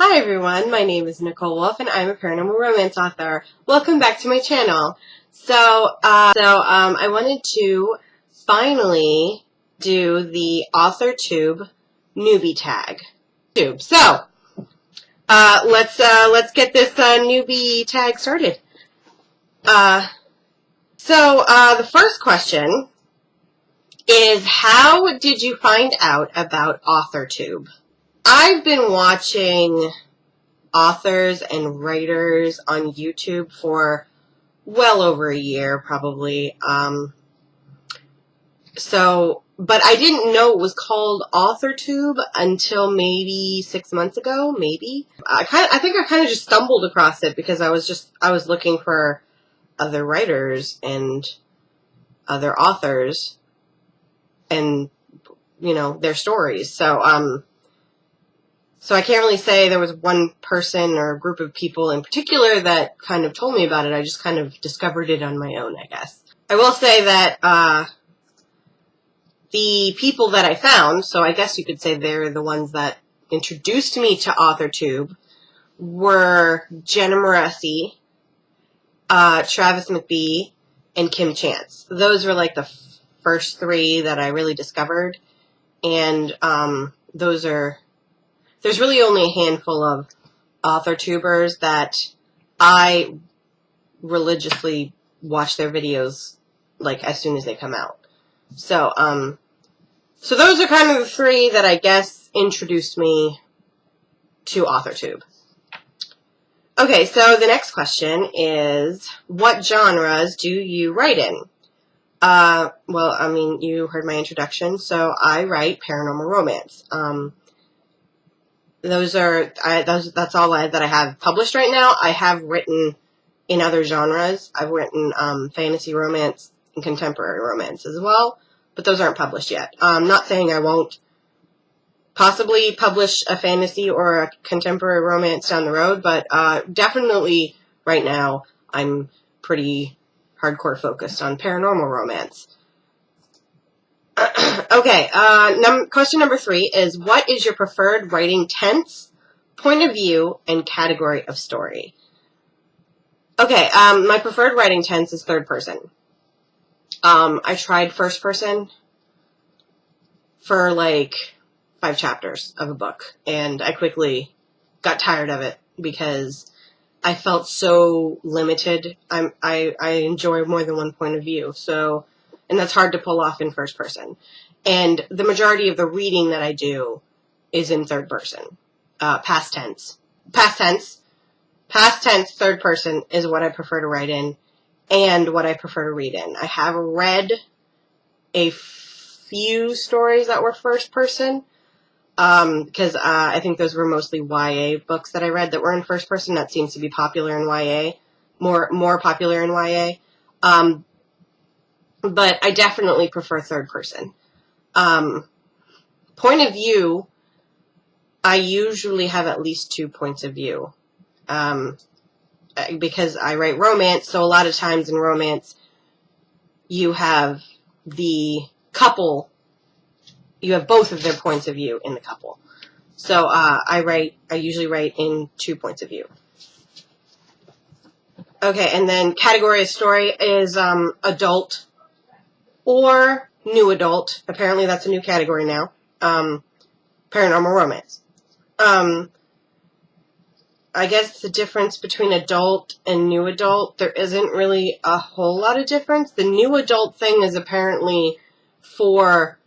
Hi everyone, my name is Nicole Wolf and I'm a paranormal romance author. Welcome back to my channel. I wanted to finally do the Authortube Newbie Tag. So, let's get this newbie tag started. The first question is, how did you find out about Authortube? I've been watching authors and writers on YouTube for well over a year, probably. But I didn't know it was called Authortube until maybe 6 months ago, maybe. I think I kind of just stumbled across it because I was looking for other writers and other authors and, you know, their stories. So I can't really say there was one person or a group of people in particular that kind of told me about it. I just kind of discovered it on my own, I guess. I will say that the people that I found, so I guess you could say they're the ones that introduced me to Authortube, were Jenna Moreci, Travis McBee, and Kim Chance. Those were like the first three that I really discovered, and there's really only a handful of Authortubers that I religiously watch their videos like as soon as they come out. So those are kind of the three that I guess introduced me to Authortube. Okay, so the next question is, what genres do you write in? Well, I mean, you heard my introduction, so I write paranormal romance. That's all that I have published right now. I have written in other genres. I've written fantasy romance and contemporary romance as well, but those aren't published yet. I'm not saying I won't possibly publish a fantasy or a contemporary romance down the road, but definitely right now I'm pretty hardcore focused on paranormal romance. Okay, question number 3 is, what is your preferred writing tense, point of view, and category of story? Okay, my preferred writing tense is third person. I tried first person for like 5 chapters of a book, and I quickly got tired of it because I felt so limited. I enjoy more than one point of view, and that's hard to pull off in first person. And the majority of the reading that I do is in third person, past tense. Past tense, third person is what I prefer to write in and what I prefer to read in. I have read a few stories that were first person, because I think those were mostly YA books that I read that were in first person. That seems to be popular in YA, more popular in YA. But I definitely prefer third person. Point of view, I usually have at least 2 points of view. Because I write romance, so a lot of times in romance, you have the couple, you have both of their points of view in the couple. So I usually write in 2 points of view. Okay, and then category of story is adult or new adult. Apparently that's a new category now. Paranormal romance. I guess the difference between adult and new adult, there isn't really a whole lot of difference. The new adult thing is apparently for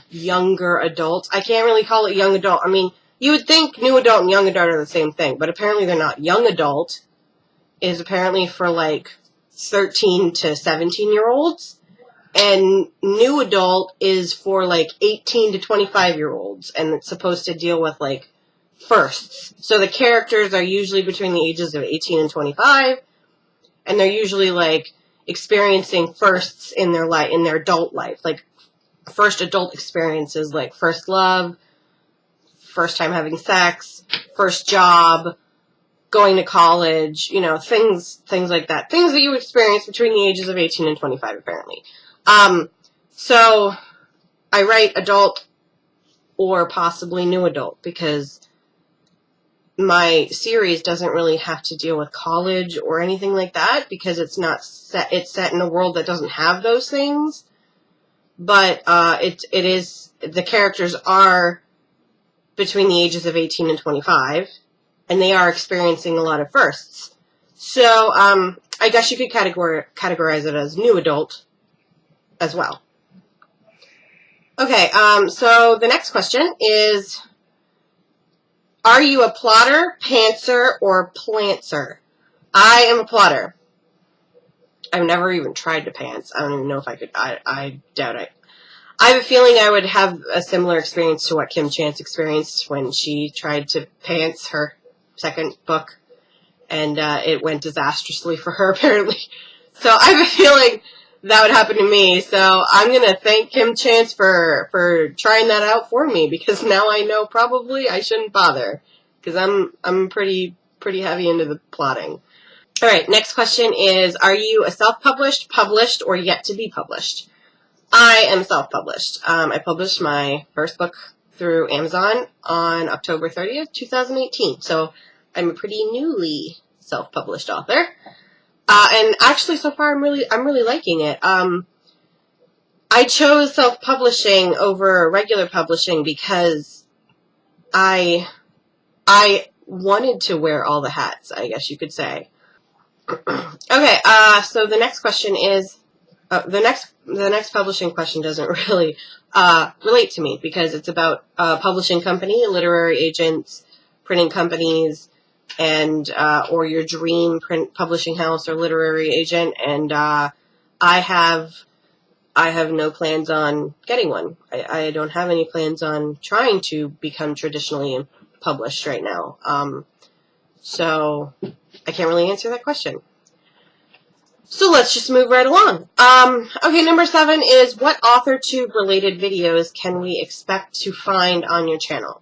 younger adults. I can't really call it young adult. I mean, you would think new adult and young adult are the same thing, but apparently they're not. Young adult is apparently for like 13 to 17-year-olds, and new adult is for like 18 to 25-year-olds, and it's supposed to deal with like firsts. So the characters are usually between the ages of 18 and 25, and they're usually like experiencing firsts in their life, in their adult life, like first adult experiences, like first love, first time having sex, first job, going to college, you know, things like that. Things that you experience between the ages of 18 and 25, apparently. So I write adult or possibly new adult, because my series doesn't really have to deal with college or anything like that, because it's set in a world that doesn't have those things. But the characters are between the ages of 18 and 25, and they are experiencing a lot of firsts. So I guess you could categorize it as new adult as well. Okay, so the next question is, are you a plotter, pantser, or plantser? I am a plotter. I've never even tried to pants. I don't even know if I could. I doubt it. I have a feeling I would have a similar experience to what Kim Chance experienced when she tried to pants her second book, and it went disastrously for her, apparently. So I have a feeling that would happen to me. So I'm going to thank Kim Chance for trying that out for me, because now I know probably I shouldn't bother, because I'm pretty heavy into the plotting. All right, next question is, are you a self-published, published, or yet to be published? I am self-published. I published my first book through Amazon on October 30th, 2018. So I'm a pretty newly self-published author. And actually, so far, I'm really liking it. I chose self-publishing over regular publishing because I wanted to wear all the hats, I guess you could say. Okay, so the next question is, the next publishing question doesn't really relate to me, because it's about publishing company, literary agents, printing companies, and or your dream print publishing house or literary agent. And I have no plans on getting one. I don't have any plans on trying to become traditionally published right now. So I can't really answer that question. So let's just move right along. Okay, number 7 is, what Authortube related videos can we expect to find on your channel?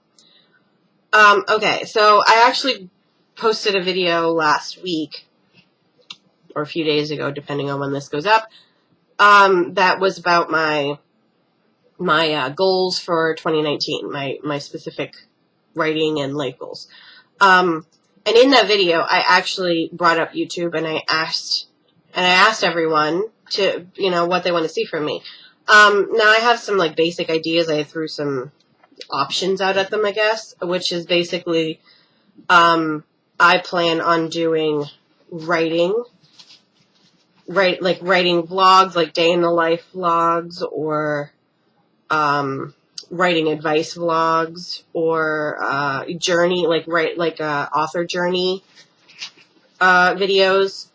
Okay, so I actually posted a video last week, or a few days ago, depending on when this goes up, that was about my goals for 2019, my specific writing and life goals. And in that video, I actually brought up YouTube, and I asked everyone to, what they want to see from me. Now I have some basic ideas. I threw some options out at them, I guess, which is basically, I plan on doing writing vlogs, like day in the life vlogs, or writing advice vlogs, or journey, author journey videos.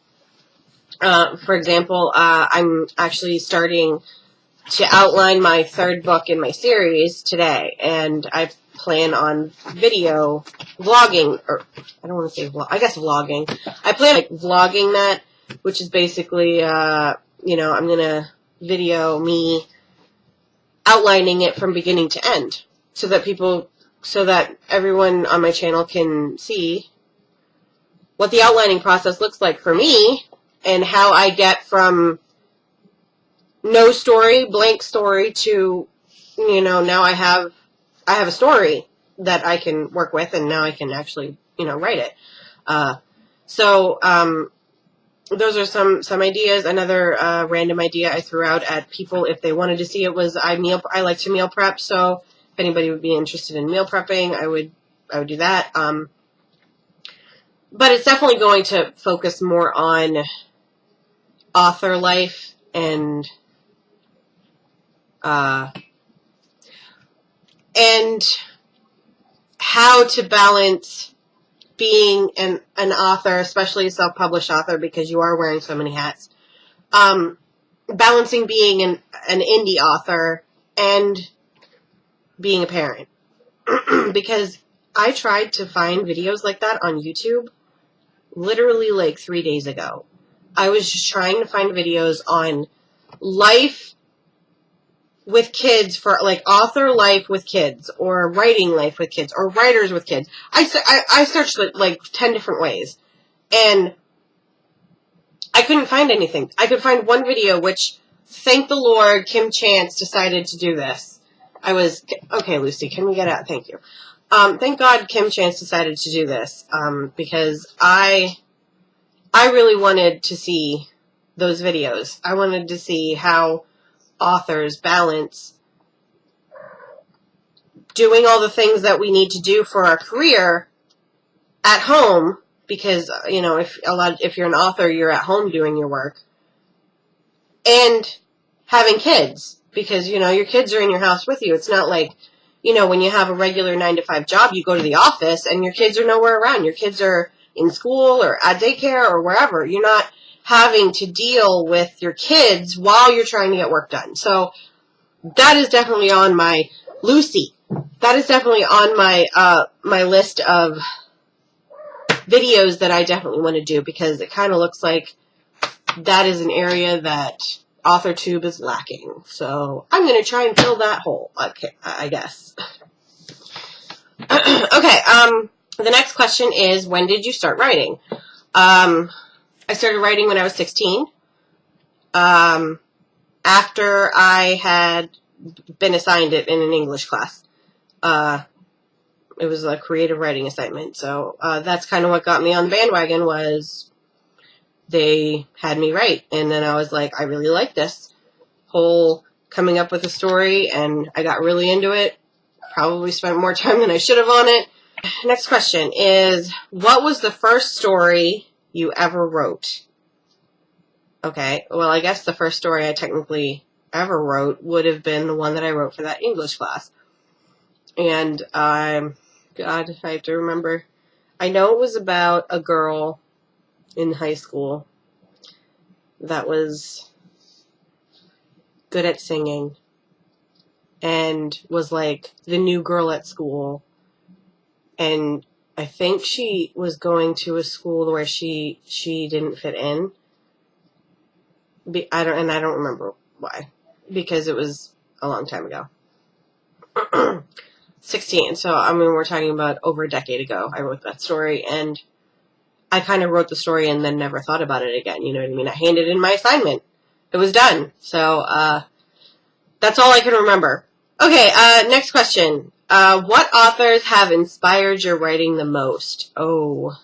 For example, I'm actually starting to outline my third book in my series today, and I plan on video vlogging, or I don't want to say vlog, I guess vlogging. I plan on vlogging that, which is basically, I'm going to video me outlining it from beginning to end, so that everyone on my channel can see what the outlining process looks like for me, and how I get from no story, blank story, to, now I have a story that I can work with, and now I can actually, write it. So those are some ideas. Another random idea I threw out at people if they wanted to see it was, I like to meal prep, so if anybody would be interested in meal prepping, I would do that. But it's definitely going to focus more on author life and how to balance being an author, especially a self-published author, because you are wearing so many hats. Balancing being an indie author and being a parent. Because I tried to find videos like that on YouTube literally 3 days ago. I was just trying to find videos on life with kids, for author life with kids, or writing life with kids, or writers with kids. I searched 10 different ways, and I couldn't find anything. I could find one video, which, thank the Lord, Kim Chance decided to do this. Okay, Lucy, can we get out? Thank you. Thank God Kim Chance decided to do this, because I really wanted to see those videos. I wanted to see how authors balance doing all the things that we need to do for our career at home, because, you know, if you're an author, you're at home doing your work, and having kids, because, you know, your kids are in your house with you. It's not like, you know, when you have a regular 9-to-5 job, you go to the office and your kids are nowhere around. Your kids are in school or at daycare or wherever. You're not having to deal with your kids while you're trying to get work done. So that is definitely on my Lucy. That is definitely on my my list of videos that I definitely want to do, because it kind of looks like that is an area that Authortube is lacking. So I'm going to try and fill that hole, okay, I guess. Okay, the next question is, when did you start writing? I started writing when I was 16. After I had been assigned it in an English class. It was a creative writing assignment. So that's kind of what got me on the bandwagon, was they had me write. And then I was like, I really like this whole coming up with a story, and I got really into it. Probably spent more time than I should have on it. Next question is, what was the first story you ever wrote? Okay, well, I guess the first story I technically ever wrote would have been the one that I wrote for that English class. And, God, I have to remember. I know it was about a girl in high school that was good at singing and was like the new girl at school. And I think she was going to a school where she didn't fit in. I don't remember why, because it was a long time ago. 16. So, I mean, we're talking about over a decade ago. I wrote that story, and I kind of wrote the story and then never thought about it again. You know what I mean? I handed in my assignment. It was done. So, that's all I can remember. Okay, next question. What authors have inspired your writing the most? Oh,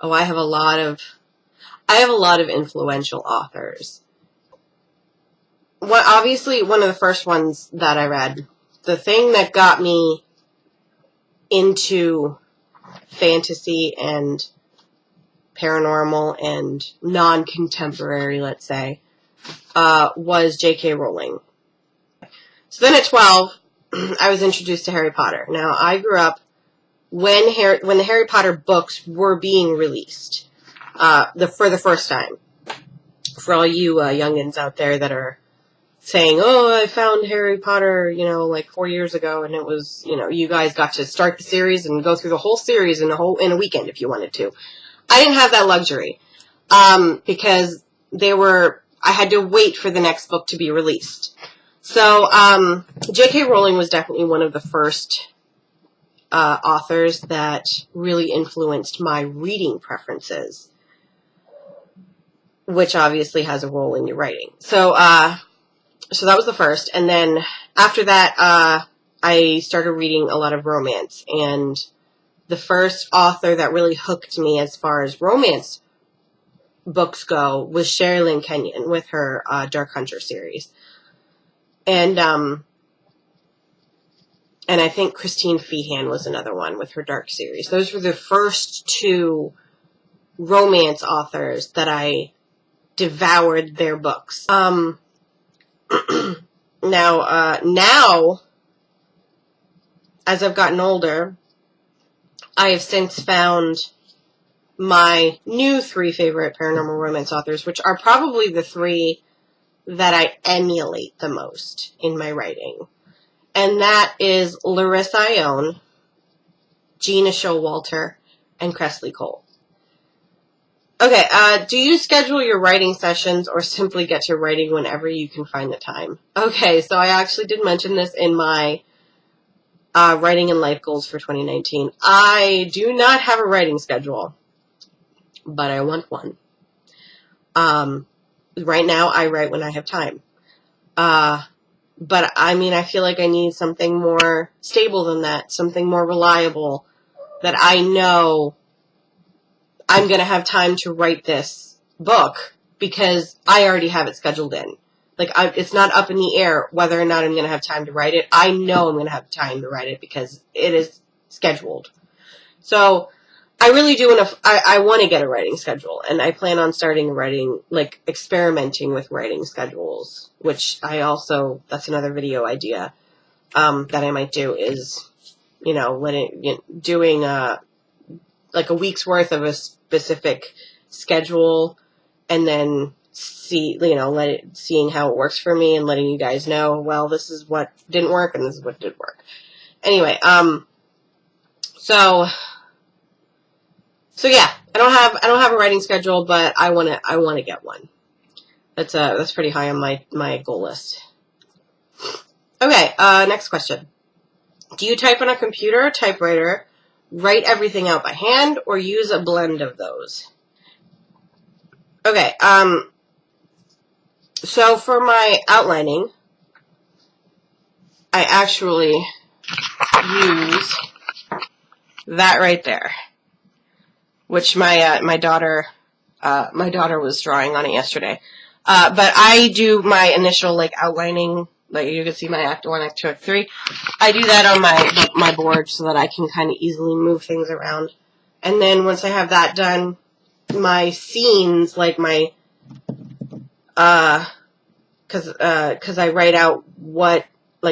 I have a lot of influential authors. Obviously, one of the first ones that I read, the thing that got me into fantasy and paranormal and non-contemporary, let's say, was J.K. Rowling. So then at 12, I was introduced to Harry Potter. Now, I grew up when the Harry Potter books were being released for the first time. For all you youngins out there that are saying, oh, I found Harry Potter, you know, like 4 years ago, and it was, you know, you guys got to start the series and go through the whole series in a weekend if you wanted to. I didn't have that luxury, because I had to wait for the next book to be released. So, J.K. Rowling was definitely one of the first authors that really influenced my reading preferences, which obviously has a role in your writing. So that was the first. And then after that, I started reading a lot of romance. And the first author that really hooked me as far as romance books go was Sherilyn Kenyon with her Dark Hunter series. And I think Christine Feehan was another one with her Dark series. Those were the first two romance authors that I devoured their books. Now, as I've gotten older, I have since found my new 3 favorite paranormal romance authors, which are probably the 3 that I emulate the most in my writing. And that is Larissa Ione, Gina Showalter, and Cressley Cole. Okay, do you schedule your writing sessions or simply get to writing whenever you can find the time? Okay, so I actually did mention this in my writing and life goals for 2019. I do not have a writing schedule, but I want one. Right now, I write when I have time. But I mean, I feel like I need something more stable than that, something more reliable, that I know I'm going to have time to write this book because I already have it scheduled in. Like, it's not up in the air whether or not I'm going to have time to write it. I know I'm going to have time to write it because it is scheduled. So I really do want to, I want to get a writing schedule, and I plan on starting writing, like experimenting with writing schedules, which I also, that's another video idea that I might do is, doing like a week's worth of a specific schedule, and then seeing how it works for me and letting you guys know, well, this is what didn't work and this is what did work. Anyway, so yeah, I don't have a writing schedule, but I want to get one. That's pretty high on my goal list. Okay, next question. Do you type on a computer or typewriter, write everything out by hand, or use a blend of those? Okay, so for my outlining, I actually use that right there, which my daughter was drawing on it yesterday. But I do my initial outlining, like you can see my Act 1, Act 2, Act 3. I do that on my board so that I can kind of easily move things around. And then once I have that done, my scenes, because I write out what,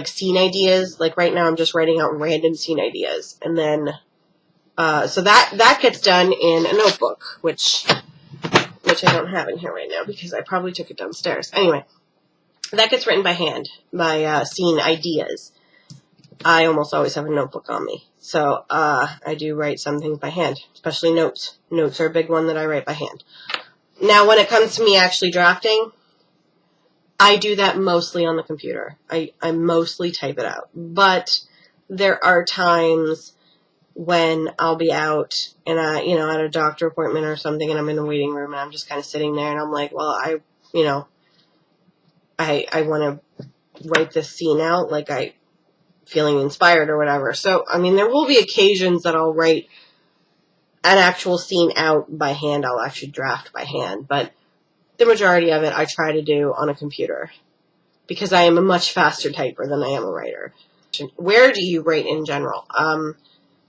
scene ideas. Like right now I'm just writing out random scene ideas. And then, so that gets done in a notebook, which I don't have in here right now because I probably took it downstairs. Anyway, that gets written by hand, my scene ideas. I almost always have a notebook on me. So I do write some things by hand, especially notes. Notes are a big one that I write by hand. Now, when it comes to me actually drafting, I do that mostly on the computer. I mostly type it out. But there are times when I'll be out and at a doctor appointment or something, and I'm in the waiting room and I'm just kind of sitting there and I'm like, well, I want to write this scene out, feeling inspired or whatever. So, I mean, there will be occasions that I'll write an actual scene out by hand. I'll actually draft by hand, but the majority of it I try to do on a computer because I am a much faster typer than I am a writer. Where do you write in general?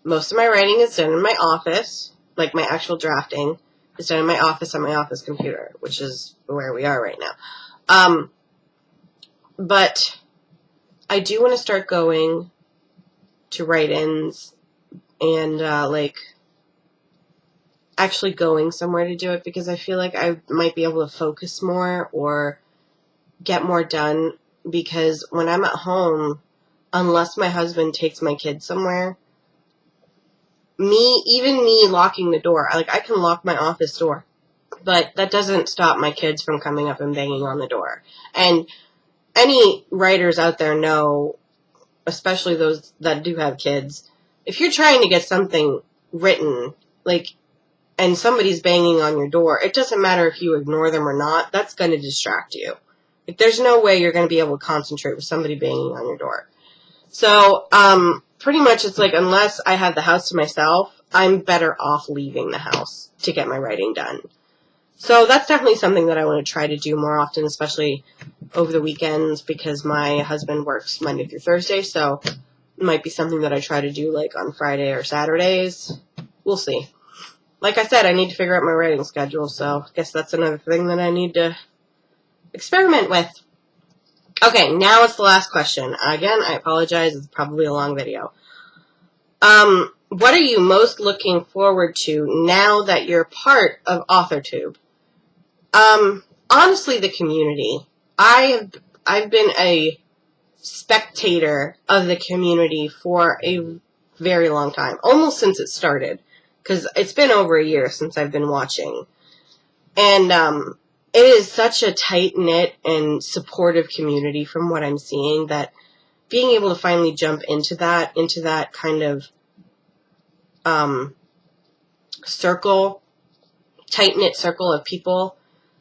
Most of my writing is done in my office, my actual drafting is done in my office on my office computer, which is where we are right now. But I do want to start going to write-ins and, actually going somewhere to do it because I feel like I might be able to focus more or get more done because when I'm at home, unless my husband takes my kids somewhere, even me locking the door, I can lock my office door, but that doesn't stop my kids from coming up and banging on the door. And any writers out there know, especially those that do have kids, if you're trying to get something written, and somebody's banging on your door, it doesn't matter if you ignore them or not, that's going to distract you. There's no way you're going to be able to concentrate with somebody banging on your door. So, pretty much it's unless I have the house to myself, I'm better off leaving the house to get my writing done. So that's definitely something that I want to try to do more often, especially over the weekends because my husband works Monday through Thursday, so it might be something that I try to do on Friday or Saturdays. We'll see. Like I said, I need to figure out my writing schedule, so I guess that's another thing that I need to experiment with. Okay, now it's the last question. Again, I apologize. It's probably a long video. What are you most looking forward to now that you're part of Authortube? Honestly, the community. I've been a spectator of the community for a very long time, almost since it started, because it's been over a year since I've been watching. And it is such a tight-knit and supportive community from what I'm seeing that being able to finally jump into that kind of circle, tight-knit circle of people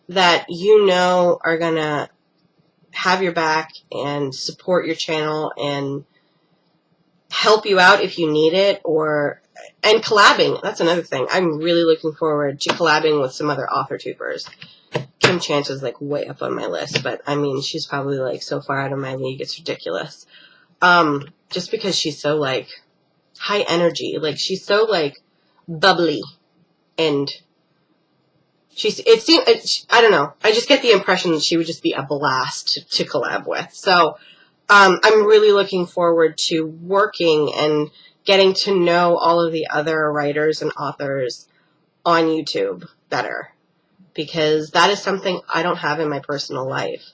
that are going to have your back and support your channel and help you out if you need it, and collabing. That's another thing. I'm really looking forward to collabing with some other Authortubers. Kim Chance is like way up on my list, but I mean, she's probably like so far out of my league, it's ridiculous. Just because she's so like high energy, like she's so like bubbly, and I don't know, I just get the impression that she would just be a blast to collab with. So I'm really looking forward to working and getting to know all of the other writers and authors on YouTube better, because that is something I don't have in my personal life.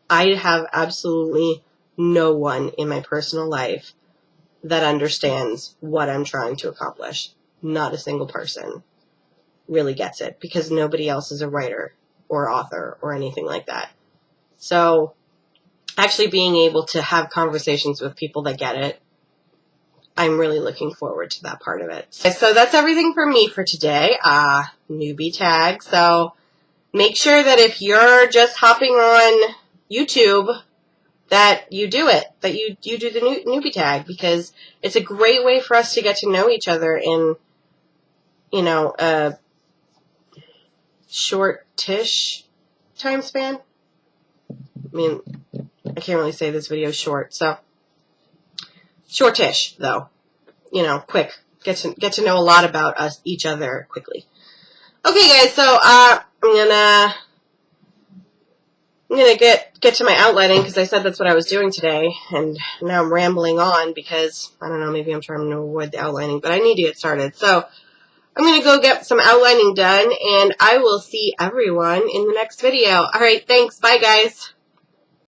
I have absolutely no one in my personal life that understands what I'm trying to accomplish. Not a single person really gets it, because nobody else is a writer or author or anything like that. So actually being able to have conversations with people that get it, I'm really looking forward to that part of it. So that's everything for me for today. Newbie tag. So make sure that if you're just hopping on YouTube, that you do it, that you do the newbie tag, because it's a great way for us to get to know each other in, you know, a short-ish time span. I mean, I can't really say this video is short, so shortish though. You know, quick. Get to know a lot about each other quickly. Okay, guys. So I'm gonna get to my outlining, because I said that's what I was doing today, and now I'm rambling on because I don't know. Maybe I'm trying to avoid the outlining, but I need to get started. So I'm gonna go get some outlining done, and I will see everyone in the next video. All right. Thanks. Bye, guys.